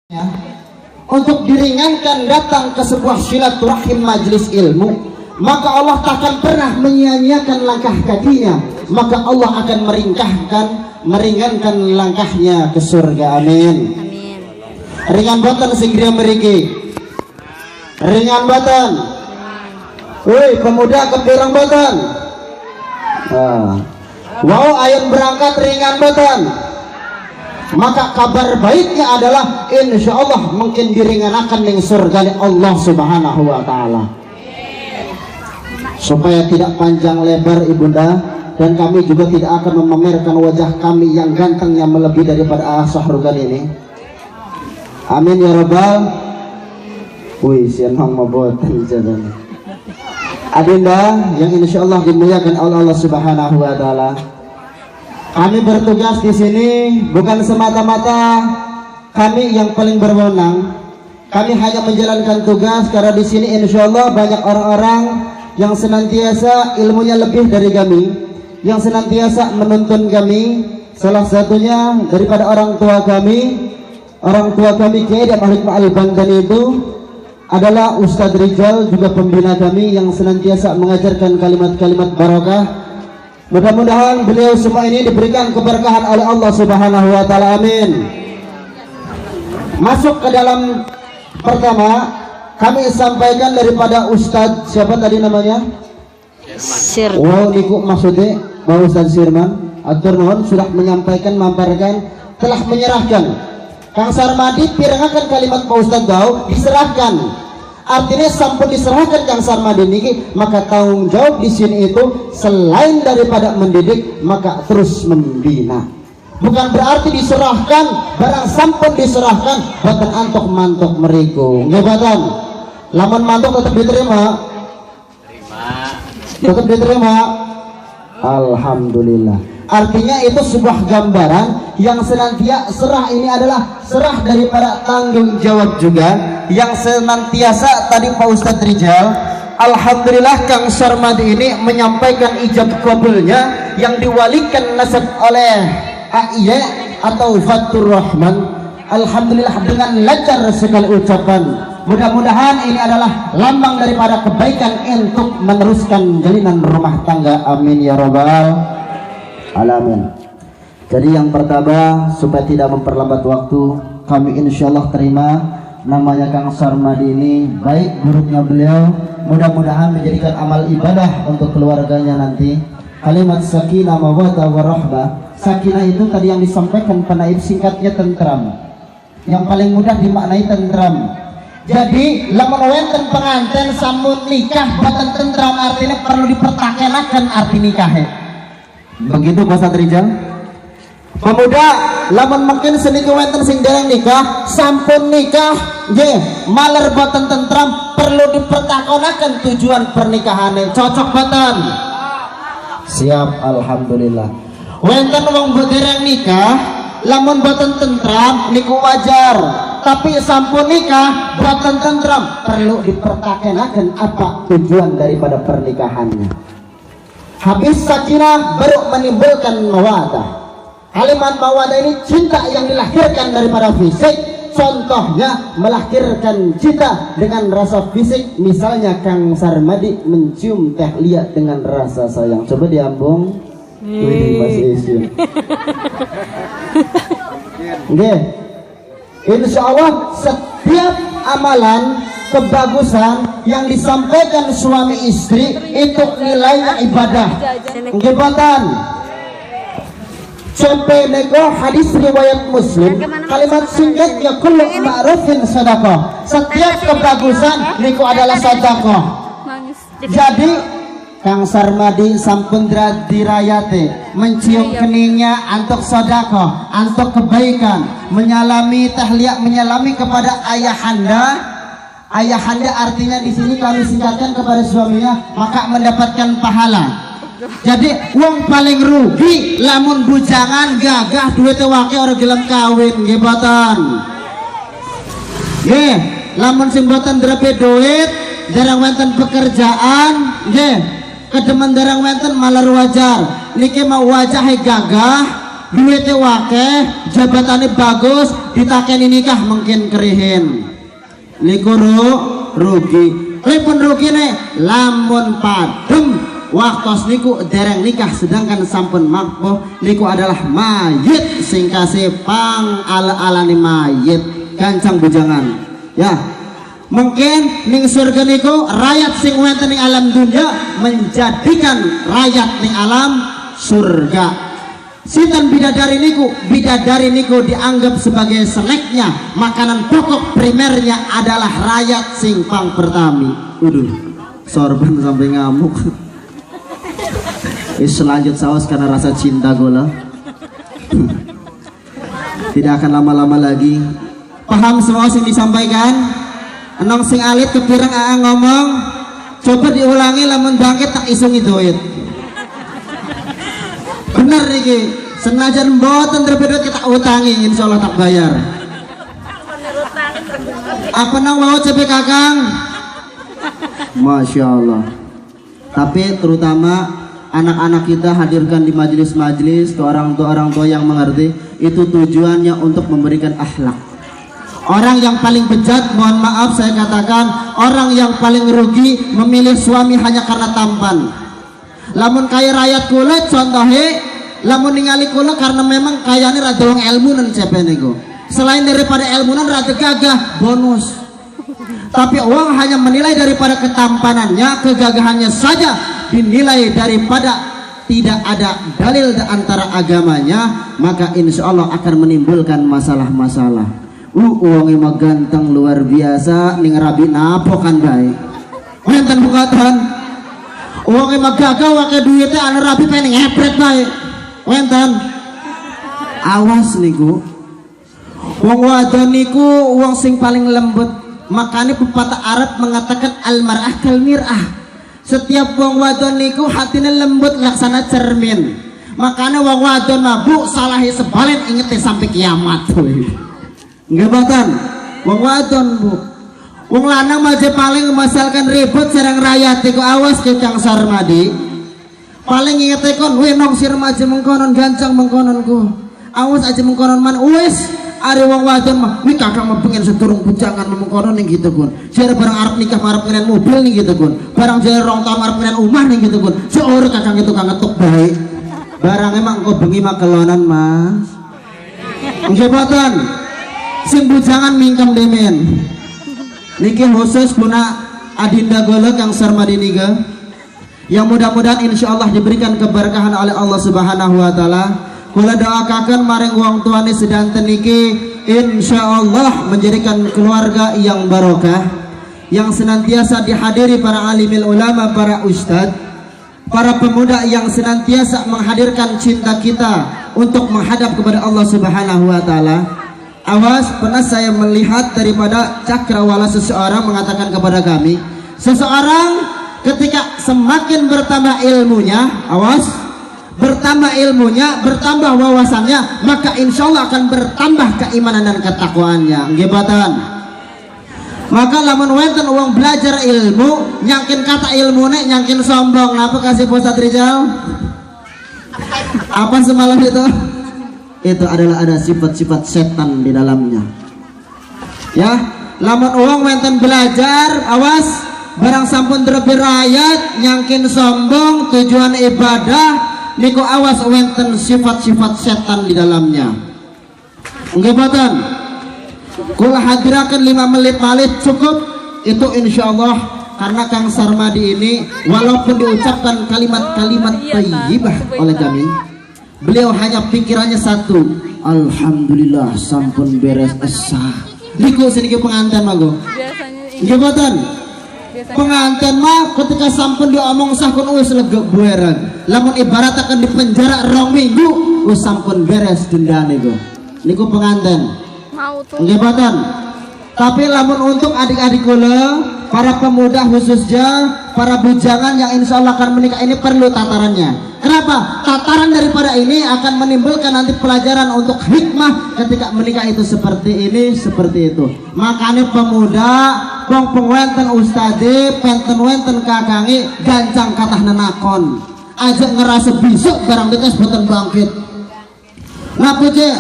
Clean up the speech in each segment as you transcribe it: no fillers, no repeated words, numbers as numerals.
Ya, untuk diringankan datang ke sebuah silaturahim majelis ilmu, maka Allah takkan pernah menyia-nyiakan langkah kakinya, maka Allah akan meringankan langkahnya ke surga. Amin. Amin. Ringan boten segera meriki. Ringan boten. Woi pemuda kepirang boten. Wow ayam berangkat ringan boten. Maka kabar baiknya adalah insya Allah mungkin diringankan dengan surga Allah subhanahu wa ta'ala. Supaya tidak panjang lebar ibunda, dan kami juga tidak akan memamerkan wajah kami yang gantengnya melebihi daripada Syahrul ini. Amin ya rabbal. Wih siang mabotan jalan adinda yang insya Allah dimuliakan oleh Allah subhanahu wa ta'ala. Kami bertugas di sini bukan semata-mata kami yang paling berwenang. Kami hanya menjalankan tugas karena di sini insya Allah banyak orang-orang yang senantiasa ilmunya lebih dari kami, yang senantiasa menuntun kami. Salah satunya daripada orang tua kami Kiai dan Malik Al-Bandani itu adalah Ustadz Rizal, juga pembina kami yang senantiasa mengajarkan kalimat-kalimat barakah. Mudah-mudahan beliau semua ini diberikan keberkahan oleh Allah subhanahu wa ta'ala. Amin. Masuk ke dalam pertama, kami sampaikan daripada Ustadz siapa tadi namanya? Sirman. Wow niku maksudnya Pak Ustadz Sirman atur nuhun sudah menyampaikan, mamparkan, telah menyerahkan. Kang Sarmadi pirengakan kalimat Pak Ustadz Gau diserahkan. Artinya sampun diserahkan Kang Sarmadi niki, maka tanggung jawab di sini itu selain daripada mendidik maka terus membina. Bukan berarti diserahkan barang sampun diserahkan boten antuk mantuk meriku. Nggih boten. Lamun mantuk tetap diterima. Tetap diterima. Alhamdulillah. Artinya itu sebuah gambaran yang senantiasa serah ini adalah serah daripada tanggung jawab juga yang senantiasa tadi Pak Ustadz Rizal. Alhamdulillah Kang Sarmadi ini menyampaikan ijab kabulnya yang diwalikan nasab oleh Aiye atau Fatur Rahman. Alhamdulillah dengan lancar sekali ucapan. Mudah-mudahan ini adalah lambang daripada kebaikan untuk meneruskan jalinan rumah tangga. Amin ya rabbal alamin. Jadi yang pertama, supaya tidak memperlambat waktu, kami insya Allah terima namanya Kang Sarmadi ini, baik buruknya beliau mudah-mudahan menjadikan amal ibadah untuk keluarganya nanti. Kalimat sakinah mawaddah warahmah. Sakinah itu tadi yang disampaikan penaib singkatnya tentram, yang paling mudah dimaknai tentram. Jadi lamun wonten pengantin sampun nikah boten tentram, artinya perlu dipertakenaken arti nikahnya. Begitu Pak Ustadz Rizal. Pemuda lamun mungkin seniki wonten sing dereng nikah sampun nikah nggih maler boten tentram, perlu dipertakonaken tujuan pernikahannya cocok boten. Siap. Alhamdulillah. Wonten wong dereng nikah lamun boten tentram niku wajar, tapi sampun nikah boten tentram, perlu dipertakonaken apa tujuan daripada pernikahannya. Habis sakinah baru menimbulkan mawaddah. Kalimat mawaddah ini cinta yang dilahirkan daripada fisik. Contohnya melahirkan cinta dengan rasa fisik. Misalnya Kang Sarmadi mencium Teh Lia dengan rasa sayang. Coba diambung. Wih masih isin. Nggih. Insya Allah setiap amalan kebagusan yang disampaikan suami istri itu nilainya ibadah. Nggih boten. Sampai nego hadis riwayat Muslim, kalimat singkatnya kullu ma'rufin sedekah. Setiap kebagusan niku adalah sedekah. Jadi Kang Sarmadi sampun dirayate mencium keningnya antuk sedekah, antuk kebaikan, menyalami tahliak, menyalami kepada ayahanda. Ayahanda artinya di sini kami singkatkan kepada suaminya, maka mendapatkan pahala. Jadi wong paling rugi lamun bujangan gagah duit wake orang gelem kawin nggih boten. Nggih, lamun sing boten drepe duit, jarang wonten pekerjaan, nggih, kedemen jarang wonten malar wajar. Niki mau wajahe gagah, duitnya wakeh, jabatannya bagus, ditakeni nikah mungkin kerihin. Niku rugi. Lepun rugi nih, lamun padem waktos niku dereng nikah sedangkan sampun makbuh niku adalah mayit sing kasih pang ala-alane mayit gancang bujangan. Ya. Mungkin ning surga niku rakyat sing wonten ning alam dunia menjadikan rakyat ning alam surga. Sinten bidadari niku dianggap sebagai snacknya, makanan pokok primernya adalah rakyat sing pang pertami. Uduh, sorban sampai ngamuk. Selanjut saus karena rasa cinta gola. Tidak akan lama-lama lagi. Paham semua yang disampaikan? Enong sing alit kepirang ngomong, coba diulangi lamun bangkit tak isungi duit. Bener niki, senajan mboten terbedot kita utangi insyaallah tak bayar. Apa nang mau cepet kakang? Masya Allah. Tapi terutama anak-anak kita hadirkan di majelis-majelis ke orang tua yang mengerti, itu tujuannya untuk memberikan akhlak. Orang yang paling bejat, mohon maaf saya katakan, orang yang paling rugi memilih suami hanya karena tampan. Lamun kaya rakyat kula contohnya, lamun ningali kula karena memang kayane rada wong ilmunan cepet niku. Selain daripada ilmunan rada gagah, bonus. Tapi uang hanya menilai daripada ketampanannya, kegagahannya saja dinilai daripada tidak ada dalil antara agamanya, maka insya Allah akan menimbulkan masalah-masalah. Uangnya mah ganteng luar biasa, ning rabi napo kan baik. Wenten bukatan. Uangnya mah gagah wake duitnya anu rabi pengen ngepret baik. Wenten. Awas niku. Wong wadon niku wong sing paling lembut. Makanya pepatah Arab mengatakan al-mar'ah kal mir'ah. Setiap wong wadon niku hatinya lembut laksana cermin. Makanya wong wadon mabuk salahi sebalen ingetnya sampai kiamat. Nggak batan, wong wadon bu, wong lanang aja paling memasalkan ribut serang rakyat iku awas ke Kang Sarmadi. Paling inget kon, wenong si remaja mengkonon gancang mengkononku, awas aja mengkonon man, wes ada wong wadon mah, wih kakak mah pengen seturung bujangan mengkonon nih gitu kun. Jare barang arep nikah marep pengen mobil nih gitu kun, barang jare rong tahun marep pengen umah nih gitu kun. Seorang kakak itu kang ngetuk baik, barang emang kau bengi mah kelonan mas, nggak batan. Sing bujangan mingkem demen niki khusus guna adinda golek yang Sarmadi niga yang mudah-mudahan insya Allah diberikan keberkahan oleh Allah Subhanahu wa Ta'ala. Kula doakan maring wong tuane sedanten niki insya Allah menjadikan keluarga yang barokah, yang senantiasa dihadiri para alimil ulama, para ustadz, para pemuda yang senantiasa menghadirkan cinta kita untuk menghadap kepada Allah Subhanahu wa Ta'ala. Awas, pernah saya melihat daripada cakrawala seseorang mengatakan kepada kami, seseorang ketika semakin bertambah ilmunya, awas, bertambah ilmunya, bertambah wawasannya, maka insya Allah akan bertambah keimanan dan ketakwaannya. Ngebatan. Maka lamun wenten uang belajar ilmu, nyangkin kata ilmune, nyangkin sombong. Napa kasih Ustaz Rizal? Apa semalam itu? Itu adalah ada sifat-sifat setan di dalamnya. Ya, lamun uang wenten belajar, awas, barang sampun terlebih rakyat, nyangkin sombong, tujuan ibadah, niku awas wenten sifat-sifat setan di dalamnya. Nggih boten. Kula hadirakan 5 menit cukup, itu insya Allah karena Kang Sarmadi ini walaupun diucapkan kalimat-kalimat thayyibah oleh kami, beliau hanya pikirannya satu, alhamdulillah sampun beres esah. Niku sedikit pengantin mago. Nggih boten. Pengantin mah ketika sampun diomong sahkun wis lega bueran. Lamun ibarat akan dipenjara 2 minggu, wis sampun beres dendane niku. Niku pengantin. Mau tuh. Nggih boten. Tapi lamun untuk adik-adik kula, para pemuda khususnya, para bujangan yang insya Allah akan menikah ini perlu tatarannya. Kenapa? Tataran daripada ini akan menimbulkan nanti pelajaran untuk hikmah ketika menikah itu seperti ini, seperti itu. Makanya pemuda, pengwenten ustadi, penten-wenten kakangi, gancang katah nenakon. Aja ngerasa bisuk barang tetes boten bangkit. Napa cek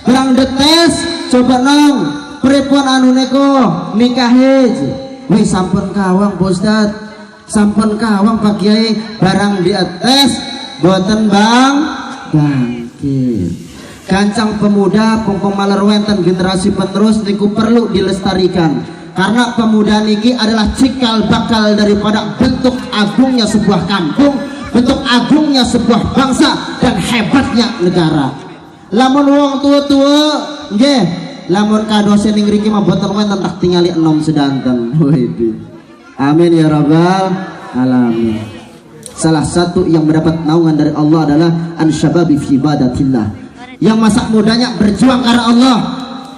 berang detes coba nang pripun anu neko nikah je. Wih sampun kawang Pak Ustad, sampun kawang Pak Kiai, barang diates boten bang bangkit. Kancang pemuda pungkung maler wenten generasi penerus niku perlu dilestarikan, karena pemuda niki adalah cikal bakal daripada bentuk agungnya sebuah kampung, bentuk agungnya sebuah bangsa, dan hebatnya negara. Lamun wong tua-tua nggih, lamun kadosen ning mriki mah boten wenten tak tingali enom sedanten. Amin ya rabbal alamin. Salah satu yang mendapat naungan dari Allah adalah ansyababi fi ibadatillah, yang masa mudanya berjuang karena Allah,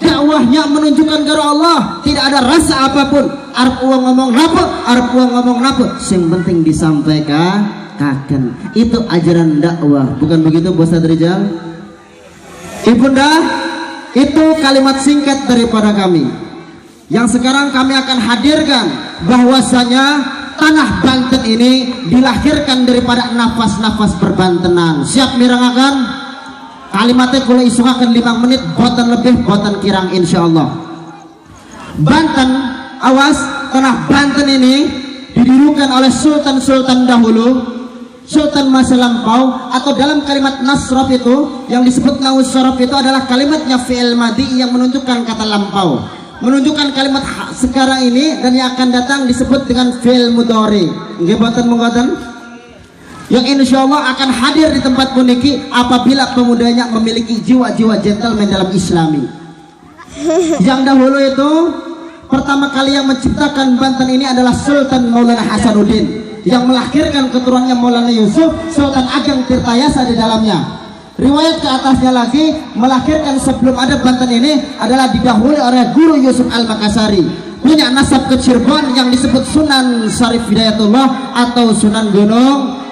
dakwahnya menunjukkan karena Allah, tidak ada rasa apapun. Arep uang ngomong napa, arep uang ngomong napa, sing penting disampaikan kaken. Itu ajaran dakwah, bukan begitu Bos Rizal? Ibunda, itu kalimat singkat daripada kami. Yang sekarang kami akan hadirkan bahwasanya tanah Banten ini dilahirkan daripada nafas-nafas perbantenan. Siap mirangakan? Kalimatnya kula isungakan 5 menit, boten lebih boten kirang insyaallah. Banten, awas, tanah Banten ini didirikan oleh sultan-sultan dahulu, sultan masa lampau, atau dalam kalimat nasraf itu yang disebut nausaraf itu adalah kalimatnya fi'il madi yang menunjukkan kata lampau, menunjukkan kalimat sekarang ini, dan yang akan datang disebut dengan fi'il mudhari. Nggih boten mengatakan yang insyaallah akan hadir di tempat puniki apabila pemudanya memiliki jiwa-jiwa gentleman dalam Islami. Yang dahulu itu pertama kali yang menciptakan Banten ini adalah Sultan Maulana Hasanuddin, yang melahirkan keturunannya Maulana Yusuf, Sultan Ageng Tirtayasa di dalamnya. Riwayat ke atasnya lagi melahirkan sebelum ada Banten ini adalah didahului oleh Guru Yusuf Al-Makassari, punya nasab ke Cirebon yang disebut Sunan Syarif Hidayatullah atau Sunan Gunung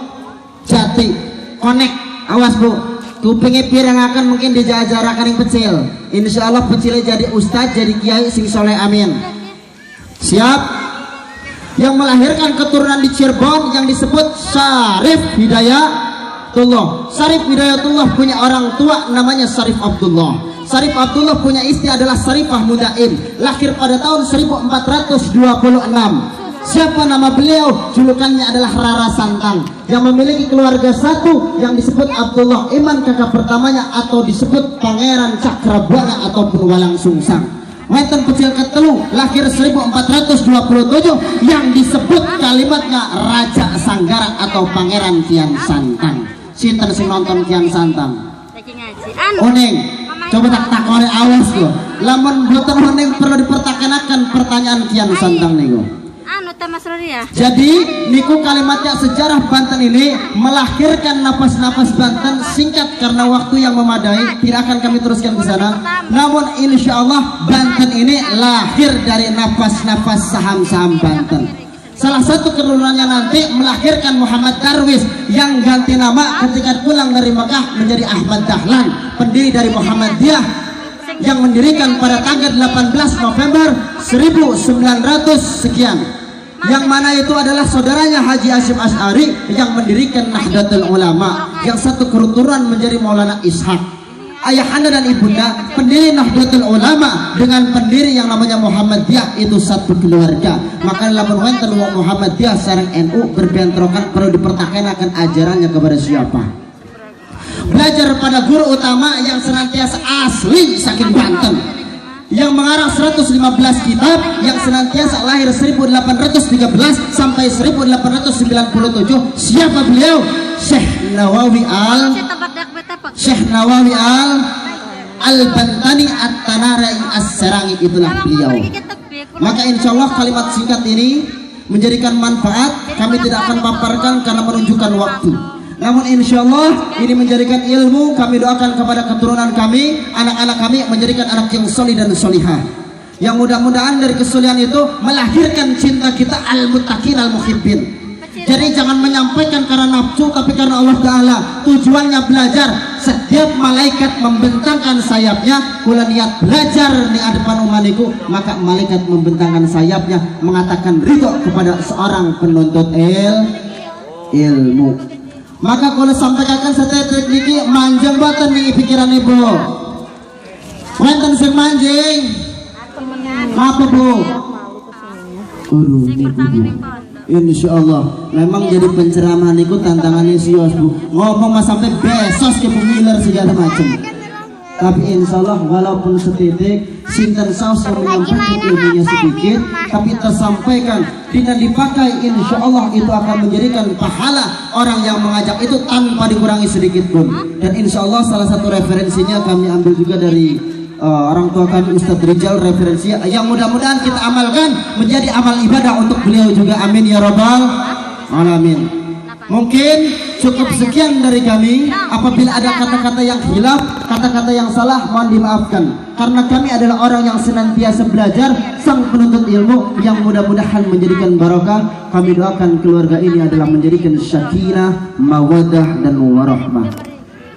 Jati. Konek, awas bu, kupingnya pirang akan mungkin dijajarakan yang kecil. Insya Allah kecilnya jadi ustadz, jadi kiai sing soleh, amin. Siap? Yang melahirkan keturunan di Cirebon yang disebut Syarif Hidayatullah. Syarif Hidayatullah punya orang tua namanya Syarif Abdullah. Syarif Abdullah punya istri adalah Syarifah Mudaim, lahir pada tahun 1426. Siapa nama beliau? Julukannya adalah Rara Santang, yang memiliki keluarga satu yang disebut Abdullah Iman, kakak pertamanya, atau disebut Pangeran Cakrabuana ataupun Walang Sungsang. Wenten kecil ketelu lahir 1427 yang disebut kalimatnya Raja Sanggaran atau Pangeran Kian Santang. Sinten sing nonton Kian Santang? Oning, coba tak takore awas lo. Lamun boten oning perlu dipertakenakan pertanyaan Kian Santang niku. Jadi niku kalimatnya sejarah Banten ini melahirkan nafas-nafas Banten. Singkat karena waktu yang memadai, tidak akan kami teruskan ke sana. Namun insya Allah Banten ini lahir dari nafas-nafas saham-saham Banten. Salah satu keturunannya nanti melahirkan Muhammad Darwis yang ganti nama ketika pulang dari Mekah menjadi Ahmad Dahlan, pendiri dari Muhammadiyah, yang mendirikan pada tanggal 18 November 1900 sekian, yang mana itu adalah saudaranya Haji Hasyim Asy'ari yang mendirikan Nahdlatul Ulama, yang satu keturunan menjadi Maulana Ishaq. Ayahanda dan ibunda pendiri Nahdlatul Ulama dengan pendiri yang namanya Muhammadiyah itu satu keluarga. Maka lamun wonten wong Muhammadiyah sareng NU berbentrokan perlu dipertahankan ajarannya kepada siapa? Belajar pada guru utama yang senantiasa asli saking Banten, yang mengarang 115 kitab, yang senantiasa lahir 1813 sampai 1897. Siapa beliau? Syekh Nawawi Al-Bantani At-Tanarai As-Serangi, itulah beliau. Maka insya Allah kalimat singkat ini menjadikan manfaat. Kami tidak akan paparkan karena menunjukkan waktu. Namun insya Allah ini menjadikan ilmu. Kami doakan kepada keturunan kami, anak-anak kami menjadikan anak yang solih dan solihah, yang mudah-mudahan dari kesulian itu melahirkan cinta kita al-muttaqin al-muhibbin. Jadi jangan menyampaikan karena nafsu, tapi karena Allah Ta'ala. Tujuannya belajar. Setiap malaikat membentangkan sayapnya, kula niat belajar di hadapan umaniku, maka malaikat membentangkan sayapnya mengatakan ridho kepada seorang penuntut ilmu. Maka kalau sampaikan setetek niki manjang batan nih pikiran ibu. Wenten sing manjing. Apa bu? Aduh, ini bu. Insya Allah, memang jadi penceramah niku tantangannya sios bu. Ngomong mas sampai besos ke pengiler segala macam. Tapi insya Allah walaupun setitik sinten saus yang menyampaikan ilmunya sedikit, tapi tersampaikan dengan dipakai, insya Allah itu akan menjadikan pahala orang yang mengajak itu tanpa dikurangi sedikit pun. Dan insya Allah salah satu referensinya kami ambil juga dari orang tua kami Ustadz Rijal, referensinya yang mudah-mudahan kita amalkan menjadi amal ibadah untuk beliau juga, amin ya rabbal alamin. Mungkin cukup sekian dari kami. Apabila ada kata-kata yang hilaf, kata-kata yang salah, mohon dimaafkan, karena kami adalah orang yang senantiasa belajar, sang penuntut ilmu yang mudah-mudahan menjadikan barokah. Kami doakan keluarga ini adalah menjadikan sakinah, mawaddah dan warahmah.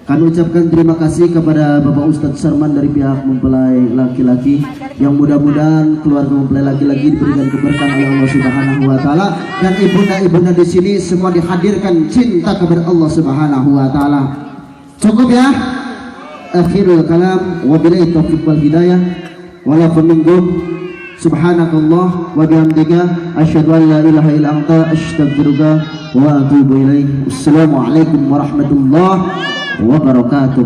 Kami ucapkan terima kasih kepada Bapak Ustadz Sarman dari pihak mempelai laki-laki, yang mudah-mudahan keluarga mempelai laki-laki diberikan keberkahan oleh Allah Subhanahu wa taala, dan ibunda-ibunda di sini semua dihadirkan cinta kepada Allah Subhanahu wa taala. Cukup ya? Akhirul kalam, wabillahi taufiq wal hidayah. Wala minkum. Subhanakallah wa bihamdika asyhadu an la ilaha illa anta astaghfiruka wa atubu ilaik. Assalamualaikum warahmatullahi wabarakatuh.